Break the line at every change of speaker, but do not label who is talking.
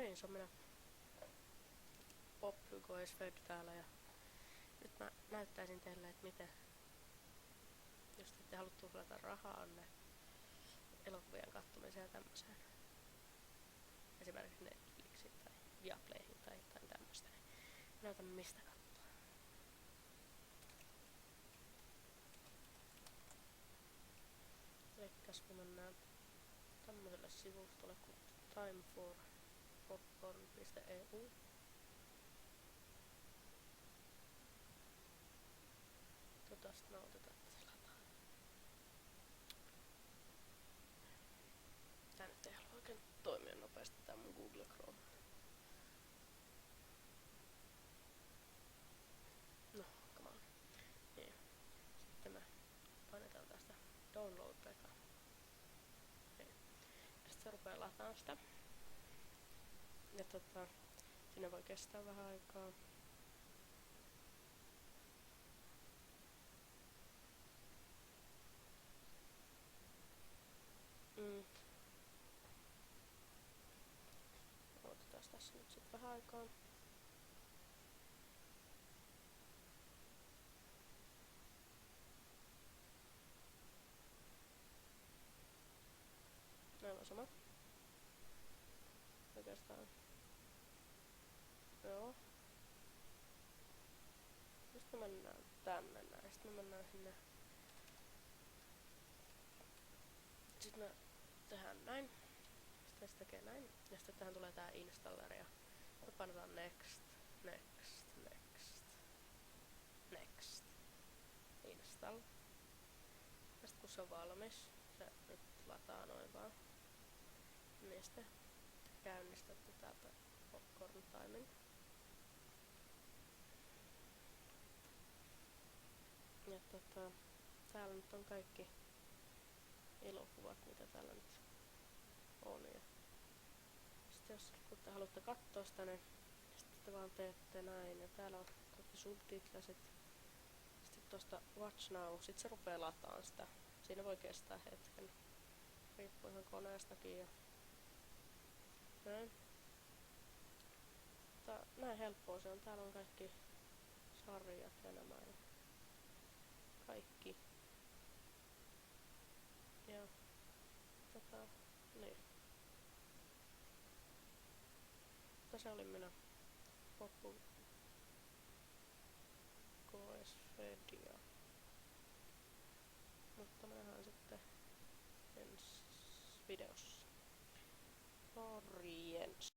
niin, se on minä Popgoesfed täällä ja nyt mä näyttäisin teille, että miten, jos ette halua tuhlata rahaa ne elokuvien kattomiseen ja tämmöiseen, esimerkiksi Netflixiin tai Viaplayhin tai jotain tämmöistä, niin näytän mistä katsoa. Elikkäs me mennään tämmöiselle sivustolle kuin timeforpopcorn.eu. Tästä nautetaan, että se lataa. Tää nyt ei halua oikein toimia nopeasti tää mun Google Chrome. No, come on. Niin. Sitten me painetaan tästä download-peka. Niin. Ja sit se rupee lataan sitä. Ja siinä voi kestää vähän aikaa. Otetaan tässä nyt sit vähän aikaa. Aivan sama. Oikeastaan. Joo. Sitten me mennään tänne näin. Sitten me mennään sinne. Sitten me tehdään näin. Sitten se tekee näin. Ja sitten tähän tulee tää installer ja me painetaan next, next, next, next. Install. Ja sitten kun se on valmis, se nyt lataa noin vaan. Niin sitten käynnistätte täältä Popcorn Timing. Ja täällä nyt on kaikki elokuvat, mitä täällä nyt on. Ja sitten jos te haluatte katsoa sitä, niin sitten te vaan teette näin. Ja täällä on kaikki subtitlasit. Sitten tosta Watch Now, sit se rupee lataan sitä. Siinä voi kestää hetken. Riippuu ihan koneestakin. Ja näin. Näin helppoa se on. Täällä on kaikki sarjat ja nämä. Ja kaikki. Ja niin. Tässä olin minä Popgoesfedia. Mutta me nähdään sitten ensi videossa.